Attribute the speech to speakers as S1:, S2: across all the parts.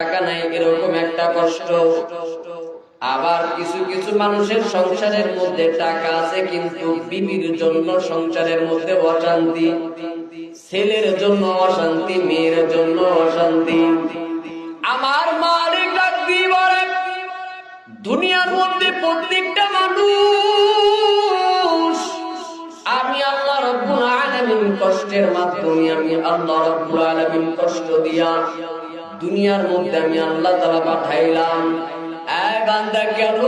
S1: টাকা নাই এরকম একটা কষ্ট। আবার কিছু কিছু মানুষের সংসারের মধ্যে টাকা আছে কিন্তু বিবির জন্য সংসারের মধ্যে অশান্তি, ছেলের জন্য অশান্তি, মেয়ের জন্য অশান্তি। আমার মালিক ডাক দিয়ে বলে, দুনিয়ার মধ্যে প্রত্যেকটা মানুষ আমি আল্লাহ রাব্বুল আলামিন কষ্টের মাধ্যমে, আমি আল্লাহ রাব্বুল আলামিন কষ্ট দিয়া দুনিয়ার মধ্যে আমি আল্লাহ তাআলা পাঠাইলাম। এই বান্দা, কেন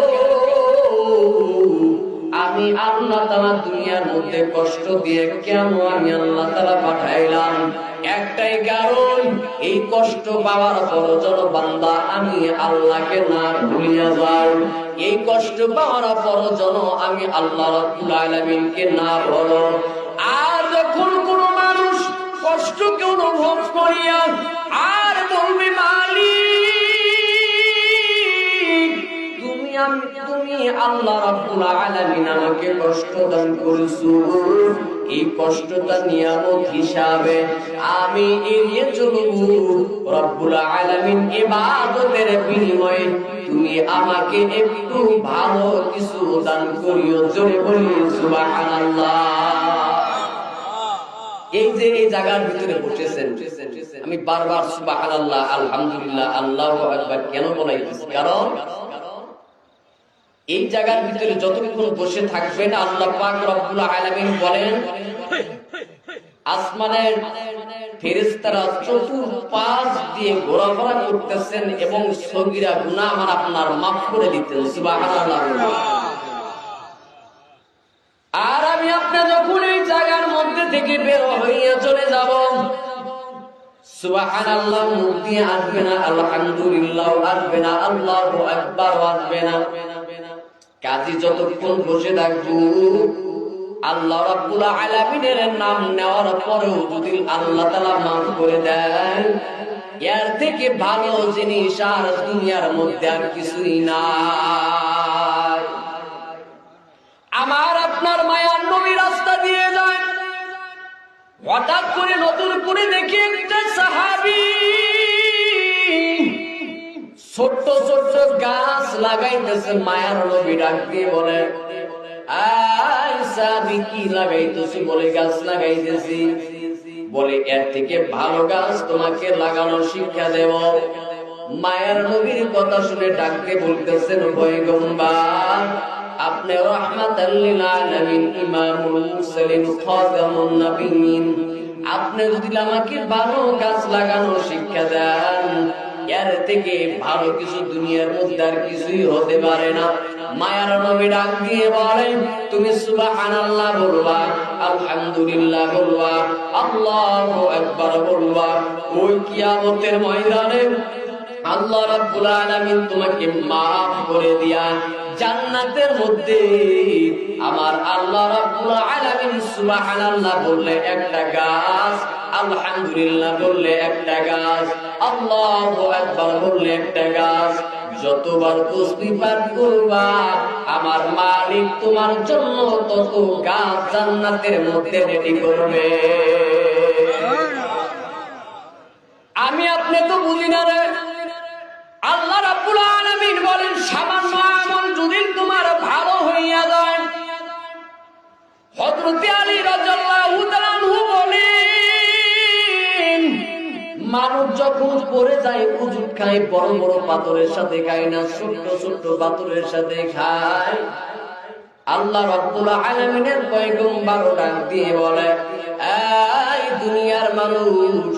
S1: আমি আল্লাহ তাআলা দুনিয়ার মধ্যে কষ্ট দিয়ে কেন আমি আল্লাহ তাআলা পাঠাইলাম? একটাই কারণ, এই কষ্ট পাওয়ার পর যেন বান্দা আমি আল্লাহকে না ভুলিয়া যাও। এই কষ্ট পাওয়ার পর যেন আমি আল্লাহ রাব্বুল আলামিনকে না ভুলো। আর যখন কোন মানুষ কষ্টকে অনুভব করিয়া আর বলবে, মালিক তুমি আল্লাহ রাব্বুল আলামিন আমাকে কষ্ট দান করেছো, এই কষ্টটা নিয়ামত হিসাবে আমি এড়িয়ে চলব। রব্বুল আলামিন ইবাদতের বিনিময়ে তুমি আমাকে একটু ভালো কিছু দান করিও। জোরে বলি সুবহানাল্লাহ। এই যে এই জায়গার ভিতরে বসেছেন, আমি বারবার সুবহানাল্লাহ, আলহামদুলিল্লাহ, আল্লাহু আকবার কেন বলাইতেছি? কারণ এই জায়গার ভিতরে যতক্ষণ বসে থাকবেন, আল্লাহ পাক রব্বুল আলামিন বলেন, আসমানের ফেরেশতারা চতুর্পাশ দিয়ে ঘোরাফেরা করতেছেন এবং সগীরা গুনাহ আমার আপনার মাফ করে দিতেন। সুবহানাল্লাহ। আর আমি আপনি যখন এই জায়গার মধ্যে থেকে বের হইয়া চলে যাব, সুবহানাল্লাহ মুখ দিয়ে আসবে না, আলহামদুলিল্লাহ আসবে না, আল্লাহু আকবার আসবে না। কাজী যতক্ষণ বসে থাকবো, আল্লাহ রাব্বুল আলামিনের নাম নেওয়ার পরেও যদি আল্লাহ তাআলা মাফ করে দেন, এর থেকে ভালো জিনিস আর দুনিয়ার মধ্যে আর কিছুই নাই। আমার আপনার মায়ার নবী রাস্তা দিয়ে যায়, হঠাৎ করে নতুন করে দেখি একটা সাহাবী ছোট্ট ছোট্ট গাছ লাগাইতেছে। মায়ার নবী ডাক দিয়ে বলে, আয় সাহাবী, কি লাগাইতেছি? বলে, গাছ লাগাইতেছি। বলে, এর থেকে ভালো গাছ তোমাকে লাগানোর শিক্ষা দেব। মায়ার নবীর কথা শুনে ডাকতে বলতেছেন, পয়গম্বর, আপনি রাহমাতাল লিল আলামিন, ইমামুল মুরসালিন, খাতামুন নবিয়্যিন, আপনি যদি আমাকে ভালো গাছ লাগানোর শিক্ষা দেন, এর থেকে ভালো কিছু দুনিয়ার মধ্যে আর কিছুই হতে পারে না। মায়ার নবী ডাক দিয়ে বলেন, তুমি সুবহানাল্লাহ বলবা, আলহামদুলিল্লাহ বলবা, আল্লাহু আকবার বলবা। ওই কিয়ামতের ময়দানে আল্লাহ রাব্বুল আলামিন তোমাকে maaf করে দিয়া জান্নাতের মধ্যে আমার আল্লাহ রাব্বুল আলামিন সুবহানাল্লাহ বললে একটা গাছ, আলহামদুলিল্লাহ বললে একটা গাছ, আল্লাহু আকবার বললে একটা গাছ, যতবার তাসবিহ পাঠ করবা আমার মালিক তোমার জন্য তত গাছ জান্নাতের মধ্যে রেডি করবে। আমি আপনি তো বুঝি না রে। আল্লাহ রাব্বুল আলামিন বলেন, সামান্য আমল যদি তোমার ভালো হইয়া যায়, হযরত আলী রাদিয়াল্লাহু তাআলা আনহু বলেন, মানুষ যখন পড়ে যায় উজুত খায়, বড় বড় পাথরের সাথে খায় না, ছোট্ট ছোট্ট পাথরের সাথে খায়। আল্লাহ রাব্বুল আলামিনের পয়গম্বর ডাক দিয়ে বলে, এই দুনিয়ার মানুষ,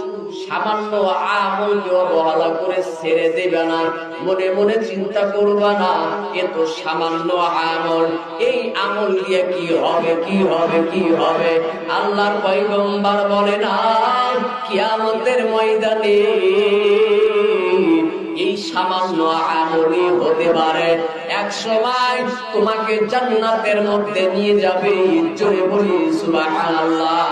S1: সামান্য আমলকে অবহেলা করে ছেড়ে দেবে না, মনে মনে চিন্তা করবা না এ তো সামান্য আমল, এই আমল দিয়ে কি হবে, কি হবে, কি হবে। আল্লাহর পয়গম্বর বলে না, কিয়ামতের ময়দানে এই সামান্য আমলই হতে পারে এক সময় তোমাকে জান্নাতের মধ্যে নিয়ে যাবে। জোরে বলি সুবহানাল্লাহ।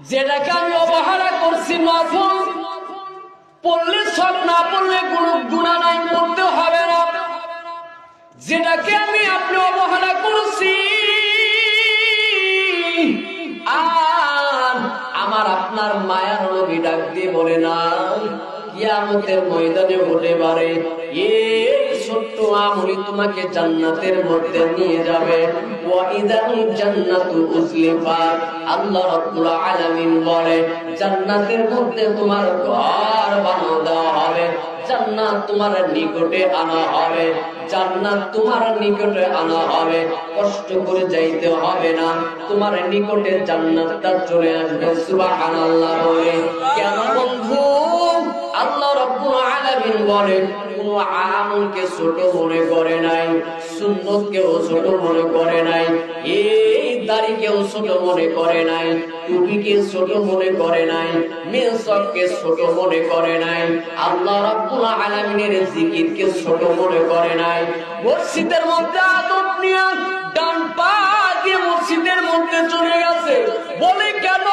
S1: যেটাকে আমি অবহেলা করছি, নফল পড়লে সব, না পড়লে কোনো গুনাহ নাই, পড়তে হবে না। যেটাকে আমি আপনি অবহেলা করছি, আর আমার আপনার মায়ার নবী ডাক দিয়ে বলে না, কিয়ামতের ময়দানে হতে পারে এই ছোট্ট আমলি তোমাকে জান্নাতের মধ্যে নিয়ে যাবে। ওয়া ইদাল জান্নাতু উজলিফাত, আল্লাহ রাব্বুল আলামিন বলে জান্নাতের মধ্যে তোমার ঘর বানিয়ে দেওয়া হবে, জান্নাত তোমার নিকটে আনা হবে, জান্নাত তোমার নিকটে আনা হবে, কষ্ট করে যাইতে হবে না, তোমার নিকটে জান্নাতটা চলে আসবে। সুবহানাল্লাহ বলে। কেন বন্ধু? আল্লাহ রাব্বুল আলামিন বলে কোন আমলকে ছোট মনে করে নাই, সুন্নতকেও ছোট মনে করে নাই, এই দাড়িকেও ছোট মনে করে নাই, টুপিকে ছোট মনে করে নাই, মেসবকে ছোট মনে করে নাই, আল্লাহ রাব্বুল আলামিনের জিকিরকে ছোট মনে করে নাই। মসজিদের মধ্যে আদব নিয়ে ডান পা দিয়ে মসজিদের মধ্যে চলে গেছে, বলে কেন?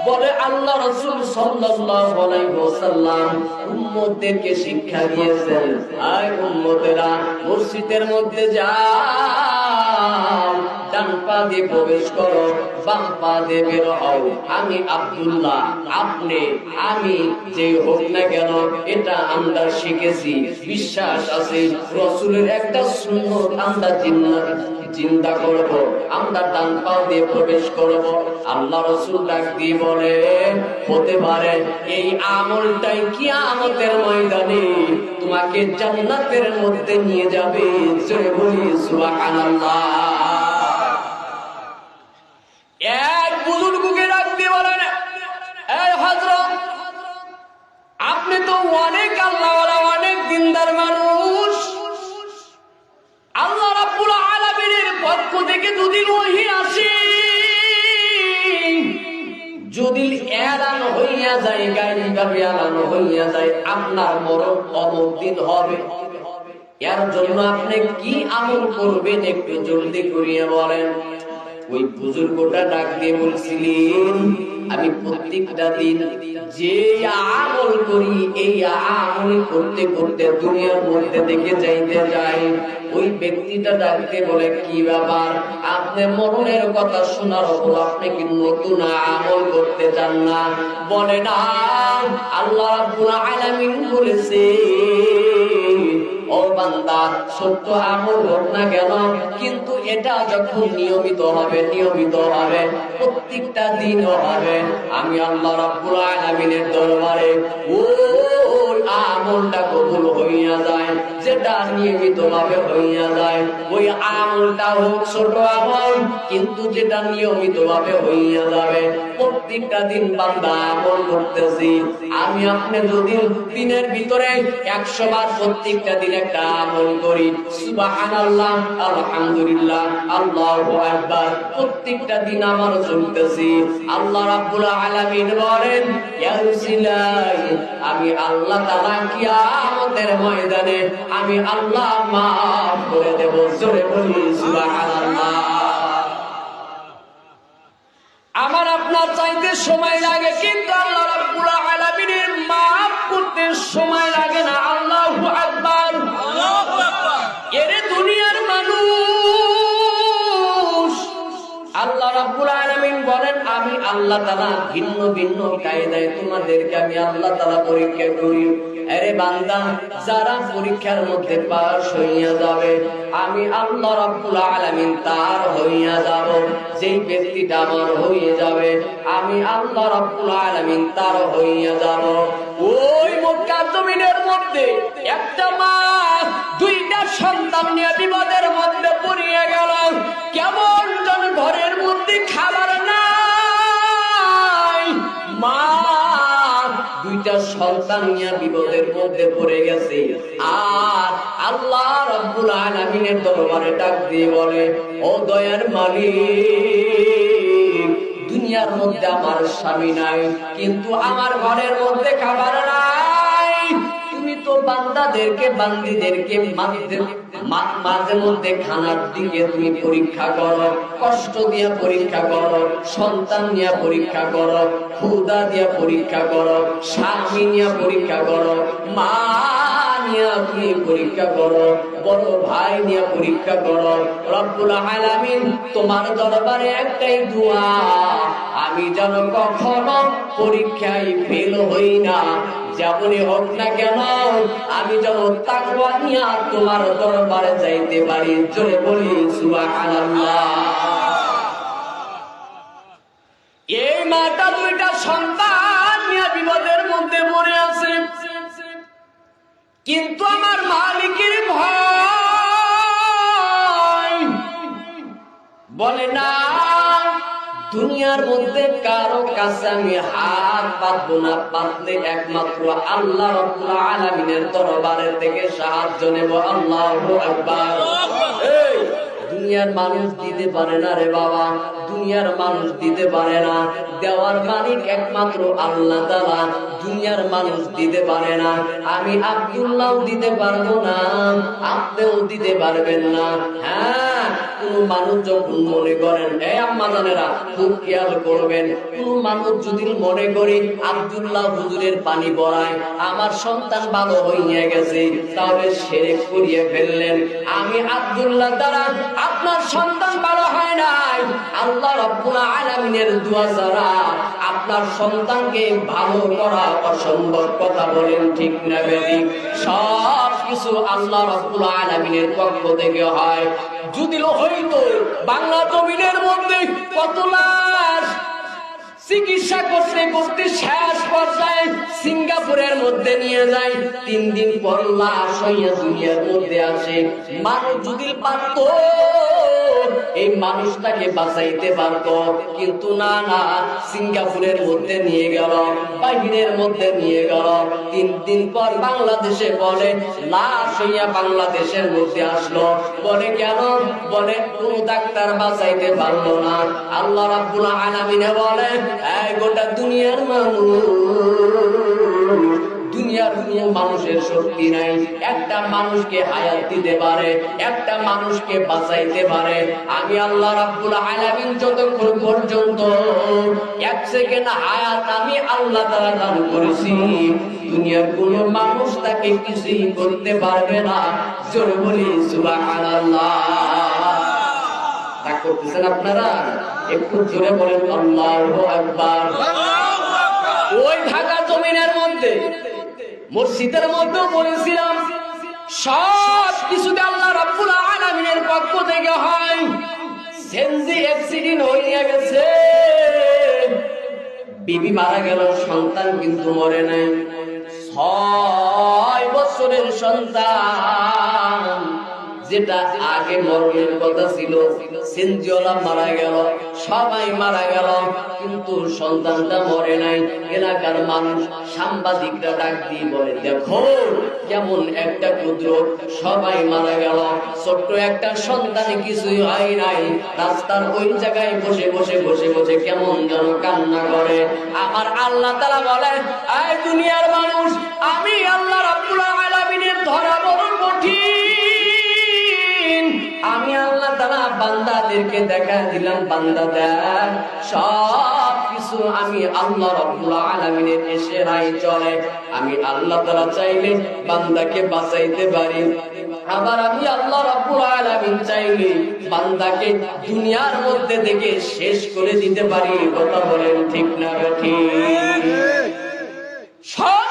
S1: বলে আল্লাহ রাসূল সাল্লাল্লাহু আলাইহি ওয়াসাল্লাম উম্মতদেরকে শিক্ষা দিয়েছেন, আয় উম্মতেরা মসজিদের মধ্যে যাও, ডান পা দিয়ে প্রবেশ করো, বাম পা দিয়ে বের হও। আমি আব্দুল্লাহ, আপনি আমি যে হোক না কেন এটা আমরা শিখেছি, বিশ্বাস আছে রাসূলের একটা সুন্নাত আমরা চিন্তা করব, আমরা ডান পা দিয়ে প্রবেশ করব। আল্লাহ রাসূল ডাক দিয়ে বলে হতে পারে এই আমলটাই কিয়ামতের ময়দানে তোমাকে জান্নাতের মধ্যে নিয়ে যাবে। জয় বলি সুবহানাল্লাহ। এক বুজুর্গকে ডাক দিয়ে বলেন, এই হযরত, আপনি তো অনেক আল্লাহওয়ালা, অনেক দিনদার মানুষ, আল্লাহ রাব্বুল আলামিনের পক্ষ থেকে যদি ওহী আসে, যদি এলান হইয়া যায়, গায়বভাবে এলান হইয়া যায় আপনার মরণ অমুক দিন হবে, এর জন্য আপনি কি আমল করবেন একটু জলদি করিয়া বলেন। ওই বুজুর্গটা ডাক দিয়ে বলছিলেন, আমি প্রত্যেকটা দিন যে আমল করি এই আমল করতে করতে দুনিয়ার মধ্যে দেখে যাইতে যাই। ওই ব্যক্তিটা ডাক দিয়ে বলে কি ব্যাপার, আপনি মরণের কথা শোনার পর আপনি কি নতুন আমল করতে চান না? বলে না, আল্লাহ রাব্বুল আলামিন বলেছে ও বান্দা ছোট্ট আমল হোক না কেন, কিন্তু এটা যখন নিয়মিত হবে প্রত্যেকটা দিন হবে, আমি আল্লাহ রাব্বুল আলামিনের দরবারে ওই আমলটা কবুল হইয়া যায়, যেটা নিয়মিত ভাবে হইয়া যায়। ওই আমলটা হোক ছোট আমল, কিন্তু যেটা নিয়মিত ভাবে হইয়া যাবে। প্রত্যেকটা দিন বান্দা আমল করতেছি, আমি আপনি যদি দিনের ভিতরে 100 বার প্রত্যেকটা দিন একটা আমল করি, সুবহানাল্লাহ, আলহামদুলিল্লাহ, আল্লাহু আকবার, প্রত্যেকটা দিন আমার চলতেছি, আল্লাহ রাব্বুল আলামিন বলেন ইয়া রাসূলাই, আমি আল্লাহ তাআলা কিয়ামতের ময়দানে আমি আল্লাহ মাফ করে দেব। জোরে বলি সুবহানাল্লাহ। আমার আপনার চাইতে সময় লাগে, কিন্তু আল্লাহ রাব্বুল আলামিনের মাফ করতে সময় লাগে না। আল্লাহু আকবার, আল্লাহু আকবার। এর দুনিয়ার মানুষ, আল্লাহ রাব্বুল আলামিন বলেন আমি আল্লাহ তাআলা ভিন্ন ভিন্ন কায়দায় তোমাদেরকে আমি আল্লাহ তাআলা পরীক্ষা করি। আরে বান্দা, যারা পরীক্ষার মধ্যে পাস হইয়া যাবে আমি আল্লাহ রাব্বুল আলামিন তার হইয়া যাব। যেই ব্যক্তিটা আমার হইয়া যাবে আমি আল্লাহ রাব্বুল আলামিন তার হইয়া যাব। ওই মক্কার জমিনের মধ্যে একটা মা দুইটা সন্তান নিয়ে বিপদের মধ্যে পড়িয়া গেল। কেমন জন ঘরের মধ্যে খাবার নাই, মা দুইটা সন্তান নিয়ে বিপদের মধ্যে পড়ে গেছে। আর আল্লাহ রাব্বুল আলামিনের দরবারে ডাক দিয়ে বলে ও দয়ার মালিক, দুনিয়ার মধ্যে আমার স্বামী নাই, কিন্তু আমার ঘরের মধ্যে খাবার নাই। তুমি তো বান্দিদেরকে মাঝে মধ্যে খানার দিকে তুমি পরীক্ষা করো, কষ্ট দিয়া পরীক্ষা করো, সন্তান নিয়ে পরীক্ষা করো, ক্ষুধা দিয়া পরীক্ষা করো, স্বামী নিয়ে পরীক্ষা করো, মা নিয়ে তুমি পরীক্ষা করো, বড় ভাই নিয়ে পরীক্ষা করো। রব্বুল আলামিন তোমার দরবারে একটাই দোয়া, আমি যেন কখনো পরীক্ষায় ফেল হই না, যেমনই হোক না কেন আমি যেন তাকওয়া নিয়ে তোমার দরবারে যাইতে পারি। জোরে বলি সুবহানাল্লাহ। এই মাটা দুইটা সন্তান নিয়ে বিপদের মধ্যে পড়ে আছে, কিন্তু আমার মালিকের ভয় বলে না, দুনিয়ার মধ্যে কারো কাছে আমি হাত পাতবো না, পাতলে একমাত্র আল্লাহ রাব্বুল আলামিনের দরবারে থেকে সাহায্য নেব। আল্লাহু আকবার। এই দুনিয়ার মানুষ দিতে পারে না রে বাবা, দুনিয়ার মানুষ দিতে পারে না, দেওয়ার মালিক একমাত্র আল্লাহ তাআলা। দুনিয়ার মানুষ দিতে পারে না, আমি আব্দুল্লাহ দিতে পারবো না, আপনিও দিতে পারবেন না। হ্যাঁ, কোন মানুষ যখন মনে করেন, এই আম্মা জানেরা খুব খেয়াল করবেন, কোন মানুষ যদি মনে করি আব্দুল্লাহ হুজুরের পানি পড়ায় আমার সন্তান ভালো হইয়া গেছে, তাহলে শিরক করিয়ে ফেললেন। আমি আব্দুল্লাহ দ্বারা আপনার সন্তান ভালো হয় নাই, আল্লাহ রাব্বুল আলামিনের দোয়া ছাড়া আপনার সন্তানকে ভালো করা অসম্ভব। কথা বলেন ঠিক না বেঠিক? সব কিছু আল্লাহ রাব্বুল আলামিনের পক্ষ থেকে হয়। যদি হইতো বাংলা জমিনের মধ্যে কত লাশ চিকিৎসা করতে করতে শেষ পর্যায়ে সিঙ্গাপুরের মধ্যে নিয়ে যায়, 3 দিন পর লাশ হইয়া দুনিয়ার মধ্যে আসে। মানুষ যদি পারতো এই মানুষটাকে বাঁচাইতে পারতো, কিন্তু না না, সিঙ্গাপুরের মধ্যে নিয়ে গেল, বাহিরের মধ্যে নিয়ে গেল। 3 দিন পর বাংলাদেশে বলে লাশ হইয়া বাংলাদেশের মধ্যে আসলো। বলে কেন? বলে কোন ডাক্তার বাঁচাইতে পারলো না। আল্লাহ রাব্বুল আলামিন বলে, এই গোটা দুনিয়ার মানুষ, দুনিয়ার কোনো মানুষের শক্তি নাই একটা মানুষকে হায়াত দিতে পারে, একটা মানুষকে বাঁচাইতে পারে। আমি আল্লাহ রাব্বুল আলামিন যতক্ষণ পর্যন্ত 1 সেকেন্ড হায়াত আমি আল্লাহ তাআলা দান করেছি, দুনিয়ার কোনো মানুষ তাকে কিছুই করতে পারবে না। জোরে বলি সুবহানাল্লাহ। তা করতেছেন আপনারা? একটু জোরে বলেন আল্লাহু আকবার। ওই ঢাকা জমিনের মধ্যে মসজিদের মধ্যে বলেছিলাম, সব কিছুতে আল্লাহ রাব্বুল আলামিনের পক্ষ থেকে হয়। সেনজি অ্যাক্সিডেন্ট হয়ে গেছে, বিবি মারা গেল, সন্তান কিন্তু মরে নাই। 6 বছরের সন্তান, যেটা আগে মরণের কথা ছিল, সেনজিওয়ালা মারা গেল, সবাই মারা গেল, কিন্তু সন্তানটা মরে নাই। এলাকার মানুষ, সাংবাদিকরা ডাক দিয়ে বলে, দেখো কেমন একটা কুদরত, সবাই মারা গেল, ছোট্ট একটা সন্তান কিছুই হয় নাই। রাস্তার ওই জায়গায় বসে বসে বসে বসে কেমন যেন কান্না করে। আমার আল্লাহ তাআলা বলে, এই দুনিয়ার মানুষ, আমি আল্লাহ রাব্বুল আলামিনের ধরা বড় কঠিন। আমি আল্লাহ তাআলা বান্দাদেরকে দেখা দিলাম, বান্দা দেখ, সব কিছু আমি আল্লাহ রাব্বুল আলামিনের ইশারায় চলে। আমি আল্লাহ তাআলা চাইলে বান্দাকে বাঁচাইতে পারি, আবার আমি আল্লাহ রাব্বুল আলামিন চাইলে বান্দাকে দুনিয়ার মধ্যে থেকে শেষ করে দিতে পারি। কথা বলেন ঠিক না ঠিক? সব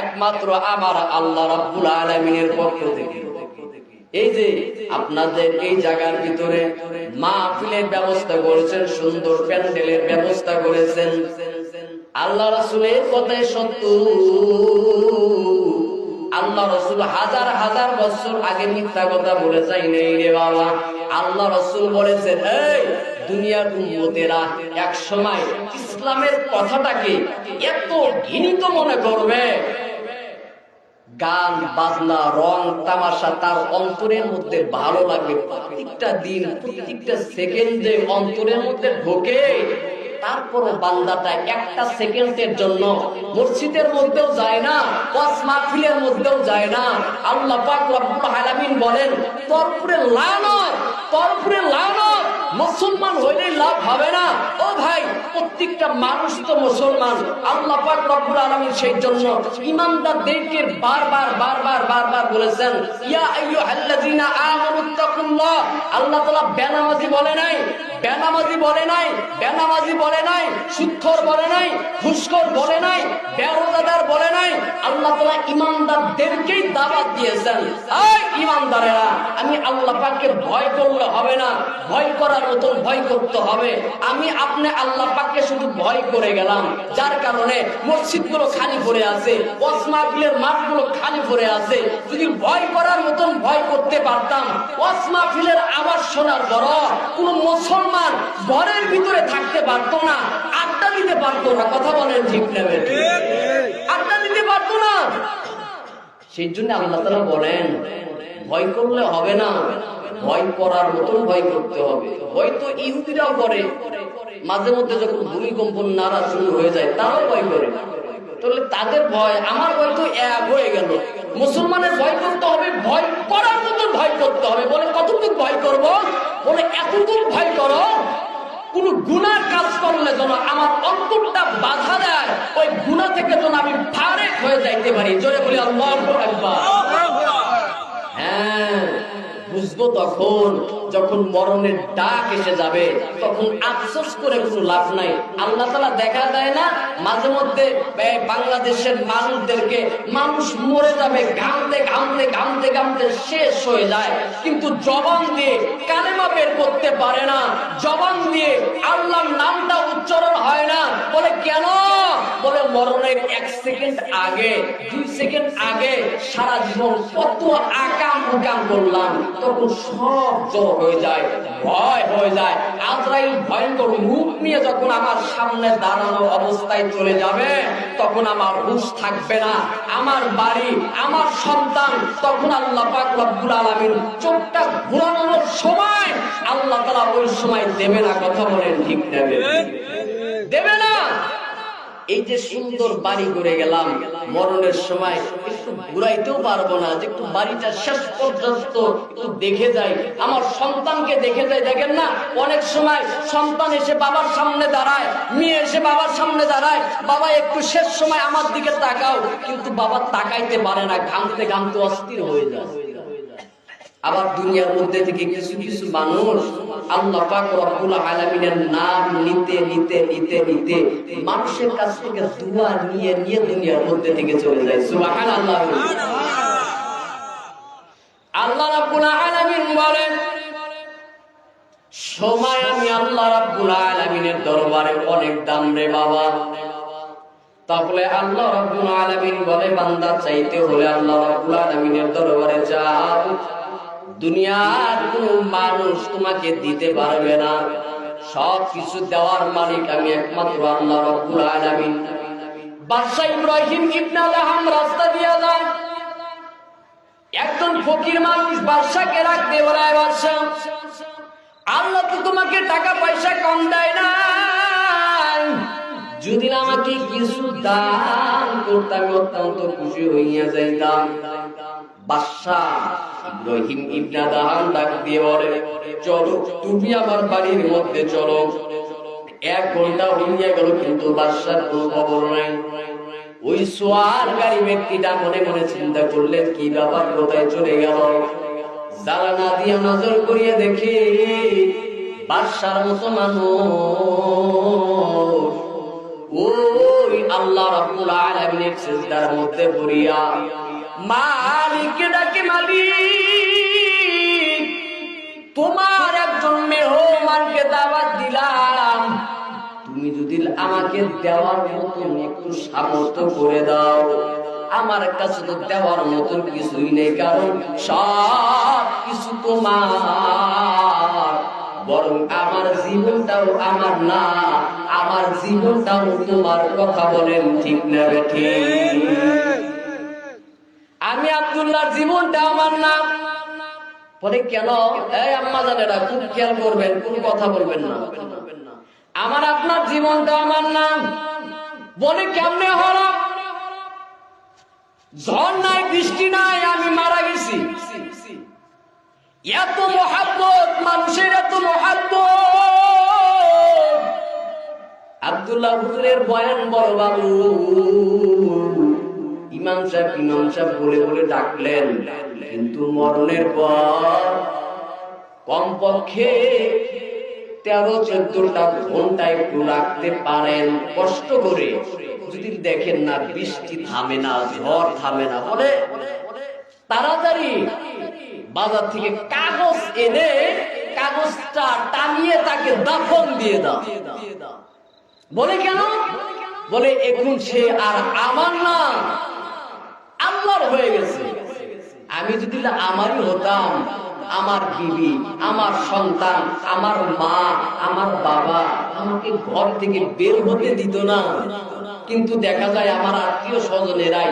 S1: একমাত্র আমার আল্লাহ রাব্বুল আলামিনের পক্ষ থেকে। এই যে আপনাদের এই জায়গার ভিতরে মাহফিলের ব্যবস্থা করেছেন, সুন্দর প্যান্ডেলের ব্যবস্থা করেছেন, আল্লাহ রাসূলের কথাই সত্য। আল্লাহ রাসূল হাজার হাজার বছর আগে মিথ্যা কথা বলে যায় নাই রে বাবা। আল্লাহ রাসূল বলেছেন, এই দুনিয়ার উম্মতেরা এক সময় ইসলামের কথাটাকে এত ঘৃণিত মনে করবে, গান বাজনা রং তামাশা তার অন্তরের মধ্যে ভালো লাগবে, প্রত্যেকটা দিন প্রত্যেকটা সেকেন্ডে অন্তরের মধ্যে ঢোকে, তারপরও বান্দাটা একটা সেকেন্ডের জন্য মসজিদের মধ্যেও যায় না, ওয়াজ মাহফিলের মধ্যেও যায় না। আল্লাহ পাক রব্বুল আলামিন বলেন, তোর উপরে লানত, তোর উপরে লানত। মুসলমান হইলেই লাভ হবে না ও ভাই, প্রত্যেকটা মানুষ তো মুসলমান। আল্লাহ পাক রব্বুল আলামিন সেই জন্য ঈমানদারদেরকে বারবার বলেছেন, ইয়া আইয়ুহাল্লাযীনা আমানুত্তাকুল্লাহ। আল্লাহ তাআলা বেনামাজি বলে নাই, বেনামাজি বলে নাই, বেনামাজি বলে নাই, সুদখোর বলে নাই, ঘুষখোর বলে নাই, বেরোজাদার বলে নাই। আল্লাহ তাআলা ঈমানদারদেরকেই দাওয়াত দিয়েছেন, এই ঈমানদারেরা, আমি আল্লাহ পাককে ভয় করলে হবে না, ভয় করার মতন ভয় করতে হবে। আমি আপনি আল্লাহ পাককে শুধু ভয় করে গেলাম, যার কারণে মসজিদগুলো খালি পড়ে আছে, ওয়াজ মাহফিলের মাঠগুলো খালি পড়ে আছে। যদি ভয় করার মতন ভয় করতে পারতাম, ওয়াজ মাহফিলের আওয়াজ শোনার পর কোন মুসলমান ঘরের ভিতরে থাকতে পারতো না, আড্ডা দিতে পারতো না। কথা বলেন ঠিক না? আড্ডা দিতে পারতো না। সেই জন্য আল্লাহ তাআলা বলেন, ভয় করলে হবে না, ভয় করার মতন ভয় করতে হবে। হয়তো ইহুদিরাও করে, মাঝে মধ্যে যখন ভূমিকম্প নাড়া শুরু হয়ে যায় তারাও ভয় করে। তাহলে তাদের ভয় আমার ভয় তো এক হয়ে গেল। মুসলমানের ভয় করতে হবে, ভয় করার মতন ভয় করতে হবে। বলে কতটুকু ভয় করব? বলে এতটুকু ভয় করো, কোন গুনার কাজ করলে যেন আমার অন্তরটা বাধা দেয়, ওই গুনাহ থেকে যেন আমি ফারেক হয়ে যাইতে পারি। জোরে বলি আল্লাহু আকবার। হ্যাঁ, বুঝবো তখন যখন মরণের ডাক এসে যাবে, তখন আফসোস করে কোনো লাভ নাই। আল্লাহ তাআলা দেখা দেয় না মাঝে মধ্যে বাংলাদেশের মানুষদেরকে, মানুষ মরে যাবে ঘামতে ঘামতে ঘামতে ঘামতে শেষ হয়ে যায়, কিন্তু জবান দিয়ে কালেমা বের করতে পারে না, জবান দিয়ে আল্লাহর নামটা উচ্চারণ হয় না। বলে কেন? বলে মরণের 1 সেকেন্ড আগে, 2 সেকেন্ড আগে সারা জীবন কত আকাম উকাম করলাম, তখন সব জড় হয়ে যায়, ভয় হয়ে যায়। আজরাইল ভয়ঙ্কর রূপ নিয়ে যখন আমার সামনে দাঁড়ানো অবস্থায় চলে যাবে, তখন আমার হুঁশ থাকবে না, আমার বাড়ি, আমার সন্তান। তখন আল্লাহ পাক রব্বুল আলামিন চোখটা ঘুরানোর সময় আল্লাহ তাআলা ওই সময় দেবে না। কথা বলেন ঠিক না? দেবে না। এই যে সুন্দর বাড়ি করে গেলাম, মরণের সময় একটু ঘুরাইতেও পারবো না, যে একটু বাড়িটা শেষ পর্যন্ত একটু দেখে যাই, আমার সন্তানকে দেখে যাই। দেখেন না, অনেক সময় সন্তান এসে বাবার সামনে দাঁড়ায়, মেয়ে এসে বাবার সামনে দাঁড়ায়, বাবা একটু শেষ সময় আমার দিকে তাকাও, কিন্তু বাবা তাকাইতে পারে না, ঘামতে ঘামতে অস্থির হয়ে যায়। আবার দুনিয়ার মধ্যে থেকে কিছু কিছু মানুষ আল্লাহ পাক রব্বুল আলামিনের নাম নিতে নিতে নিতে নিতে মানুষের কাছ থেকে দুয়া নিয়ে নিয়ে দুনিয়ার মধ্যে থেকে চলে যায়। সুবহানাল্লাহ। আল্লাহ রাব্বুল আলামিন বলেন, সময় আমি আল্লাহ রাব্বুল আলামিনের দরবারে অনেক দাম রে বাবা। তাহলে আল্লাহ রাব্বুল আলামিন বলে, বান্দা চাইতে হলে আল্লাহ রাব্বুল আলামিনের দরবারে যাও, দুনিয়ার কোন মানুষ তোমাকে দিতে পারবে না। সব কিছু দেওয়ার মালিক আমি একমাত্র আল্লাহ রাব্বুল আলামিন। বাদশা ইব্রাহিম ইবনে আদহাম রাস্তা দিয়া যায়, একজন ফকির মানুষ বাদশাকে রাখতে বলে, বাদশা আল্লাহ তো তোমাকে টাকা পয়সা কম দেয় না, যদি আমাকে কিছু দান করতাম অত্যন্ত খুশি হইয়া যাইতাম। বাদশা ইব্রাহিম ইবনে আদহাম ডাক দিয়ে বলে, চলো তুমি আমার বাড়ির মধ্যে চলো। 1 ঘন্টা হইয়া গেল, কিন্তু বাদশার কোনো খবর নাই। ওই সোয়ারকারী ব্যক্তিটা মনে মনে চিন্তা করলেন, কি ব্যাপার, কোথায় চলে গেল? জানালা দিয়ে নজর করিয়ে দেখি বাদশার মতো মানুষ ওই আল্লাহ রাব্বুল আলামিনের সিজদার মধ্যে পড়িয়া মালিককে ডাকে, মালিক তোমার একজন মেহমানকে দাওয়াত দিলাম, তুমি যদি আমাকে দেওয়ার মতন একটু সামর্থ্য করে দাও। আমার কাছে তো দেওয়ার মতন কিছুই নেই, কারণ সব কিছু তোমার, বরং আমার জীবনটাও আমার না, আমার জীবনটাও তোমার। কথা বলেন ঠিক না ঠিক? আমি আব্দুল্লাহর জীবনটা আমার না। বলে কেন? এই আম্মা জানেরা খুব খেয়াল করবেন, কোন কথা বলবেন না। আমার আপনার জীবনটা আমার নাম। বলে কেমনে হলো? ঝড় নাই, বৃষ্টি নাই, আমি মারা গেছি। এত মহাব্বত, মানুষের এত মহাব্বত। আব্দুল্লাহ হুজুরের বয়ান বড় বাবু ইমাম সাহেব বলে বলে ডাকলেন, কিন্তু মরণের পর কমপক্ষে 13-14টা ঘন্টা একটু রাখতে পারেন কষ্ট করে। যদি দেখেন না বৃষ্টি থামে না, ঝড় থামে না, বলে তাড়াতাড়ি বাজার থেকে কাগজ এনে কাগজটা টানিয়ে তাকে দাফন দিয়ে দাও। বলে কেন? বলে এখন সে আর আমার না, আল্লাহর হয়ে গেছে। আমি যদি আমারই হতাম, আমার বিবি, আমার সন্তান, আমার মা, আমার বাবা আমাকে ঘর থেকে বের হতে দিত না। কিন্তু দেখা যায় আমার আত্মীয় স্বজনেরাই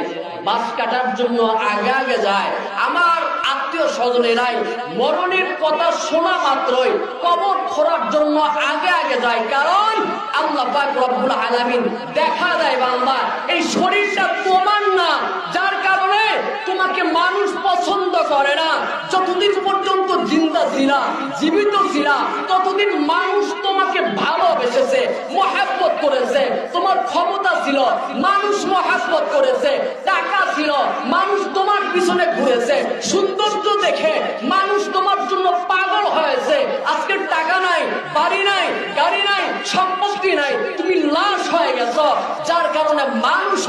S1: বাস কাটার জন্য আগে আগে যায়। আমার আত্মীয় স্বজনেরাই মরণের কথা শোনা মাত্রই কবর খোঁড়ার জন্য আগে আগে যায়। কারণ আল্লাহ পাক রব্বুল আলামিন দেখা দেয়, বান্দা এই শরীরটা তোমার না, যার কারণে তোমাকে মানুষ পছন্দ করে না। যতদিন পর্যন্ত জিন্দা ছিলা, জীবিত ছিলা, ততদিন মানুষ তোমাকে ভালোবেসেছে, মহাব্বত করেছে। তোমার ক্ষমতা ছিল, মানুষ মহাব্বত করেছে। টাকা ছিল, মানুষ তোমার পিছনে ঘুরেছে। সৌন্দর্য দেখে মানুষ তোমার জন্য পাগল হয়েছে। আজকে টাকা নাই, বাড়ি নাই, গাড়ি নাই, সম্পত্তি নাই, তুমি লাশ হয়ে গেছো, যার কারণে মানুষ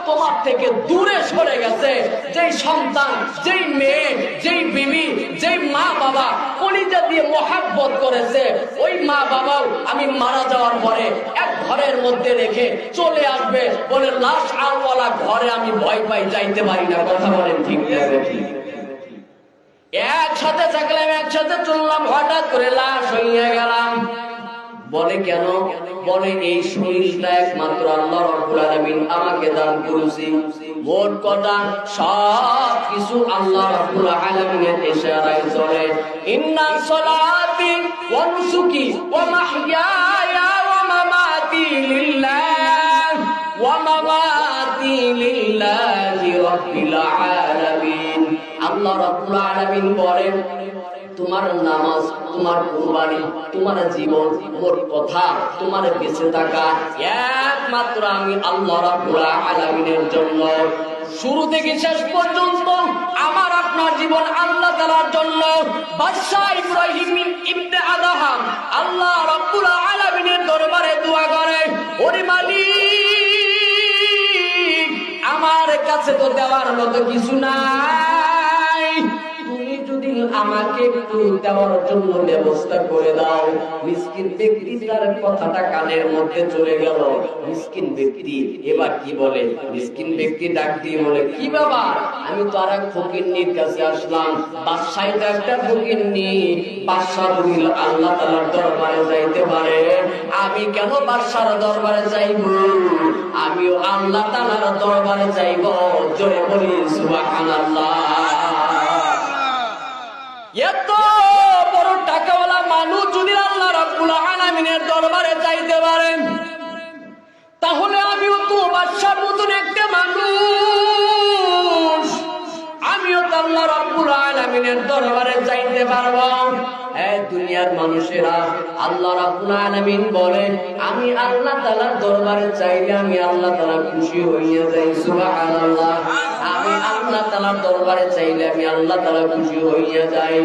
S1: তোমার থেকে দূরে সরে গেছে। যেই সন্তান, যেই মেয়ে, যেই বিবি, যেই মা বাবা কলিজা দিয়ে মহাব্বত করেছে, ওই মা বাবাও আমি মারা যাওয়ার পরে এক ঘরের মধ্যে রেখে চলে আসবে। বলে লাশ আলওয়ালা ঘরে আমি ভয় পাই, যাইতে পারি না। কথা বলেন ঠিক না? একসাথে থাকলাম, একসাথে চললাম, হঠাৎ করে লাশ হইয়া গেলাম। বলে কেন? বলে এই শরীরটা একমাত্র আল্লাহ রাব্বুল আলামিন আমাকে দান করেছে। মোট কথা সব কিছু আল্লাহ রাব্বুল আলামিনের ইশারায় চলে। ইন্না সলাতি ওয়া নুসুকি ওয়া মাহইয়ায়া ওয়া মামাতি লিল্লাহ ওয়া মামাতি লিল্লাহি রাব্বিল আলামিন। আল্লাহ রাব্বুল আলামিন বলেন, তোমার নামাজ, তোমার কুরবানি, তোমার জীবন, মোট কথা তোমার বেঁচে থাকা একমাত্র আমি আল্লাহ রাব্বুল আলামিনের জন্য। শুরু থেকে শেষ পর্যন্ত আমার আপনার জীবন আল্লাহ তাআলার জন্য। বাদশাহ ইব্রাহিম ইবনে আদহাম আল্লাহ রাব্বুল আলামিনের দরবারে দোয়া করে, ওরে মালিক, আমার কাছে তো দেওয়ার মতো কিছু নাই, আমাকে একটু দেওয়ার জন্য ব্যবস্থা করে দাও। মিসকিন ব্যক্তি তার কথাটা কানের মধ্যে চলে গেল। মিসকিন ব্যক্তি এবার কি বলে? মিসকিন ব্যক্তি ডাক দিয়ে বলে, কি বাবা, আমি তো আর এক ফকিন্নির কাছে আসলাম। বাদশাহ তো একটা ফকিন্নি, বাদশাহ বলিল আল্লাহ তাআলার দরবারে যাইতে পারে, আমি কেন বাদশার দরবারে যাইব? আমিও আল্লাহ তাআলার দরবারে যাইব। জোরে বলি সুবহানাল্লাহ। এত বড় টাকাওয়ালা মানুষ যদি আল্লাহ রাব্বুল আলামিনের দরবারে যাইতে পারেন, তাহলে আমিও তো বাদশার মতন একটা মানুষ, আমিও তো আল্লাহ রাব্বুল আলামিনের দরবারে যাইতে পারবো। এই দুনিয়ার মানুষেরা, আল্লাহ রাব্বুল আলামিন বলে, আমি আল্লাহ তাআলার দরবারে চাইলে আমি আল্লাহ তাআলা খুশি হইয়া যাই। সুবহানাল্লাহ। আমি আল্লাহ তাআলার দরবারে চাইলে আমি আল্লাহ তাআলা খুশি হইয়া যাই।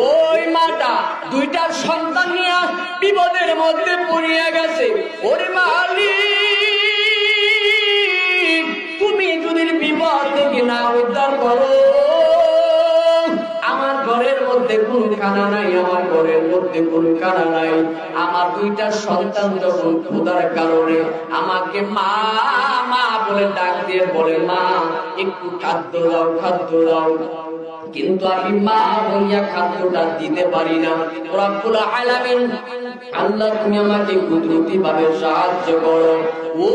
S1: ওই মাটা দুইটা সন্তান নিয়ে বিপদের মধ্যে পড়িয়া গেছে। ওরে মালিক, তুমি যদি বিপদ থেকে না উদ্ধার করো, আমার ঘরের মধ্যে কোন খানা নাই, আমার ঘরের মধ্যে কোন খানা নাই। আমার দুইটা সন্তান যখন ক্ষুধার কারণে আমাকে মা মা বলে ডাক দিয়ে বলে, মা একটু খাদ্য দাও, খাদ্য দাও, কিন্তু আমি মা বলিয়া খাদ্যটা দিতে পারি না। রব্বুল আলামিন, আল্লাহ তুমি আমাকে কুদরতি ভাবে সাহায্য করো। ও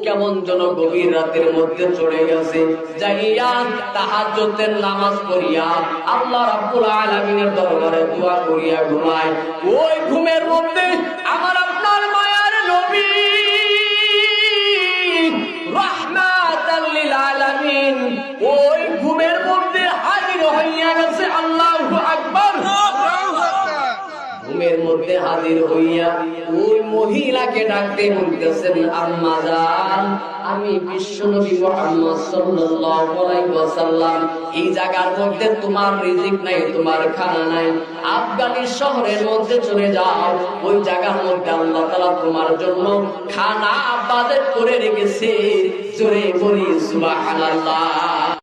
S1: কেমন যেন গভীর রাতের মধ্যে চলে গেছে, যাইয়া তাহাজ্জুদের নামাজ পড়িয়া আল্লাহ রাব্বুল আলামিনের দরবারে দোয়া করিয়া ঘুমায়। ওই ঘুমের মধ্যে আমার আপনার মায়ার নবী রাহমাতাল লিল আলামিন ওই ঘুমের মধ্যে হাজির হইয়া গেছে। আল্লাহু আকবার। ঘুমের মধ্যে হাজির হইয়া ওই মহিলাকে ডাকতে বলতেছেন, আম্মা জান, আমি বিশ্বনবী মুহাম্মদ সাল্লাল্লাহু আলাইহি ওয়াসাল্লাম, এই জায়গার মধ্যে তোমার রিজিক নাই, তোমার খানা নাই, আফগানি শহরের মধ্যে চলে যাও, ওই জায়গার মধ্যে আল্লাহ তাআলা তোমার জন্য খানা বাজেট করে রেখেছে। জোরে বলি সুবহানাল্লাহ।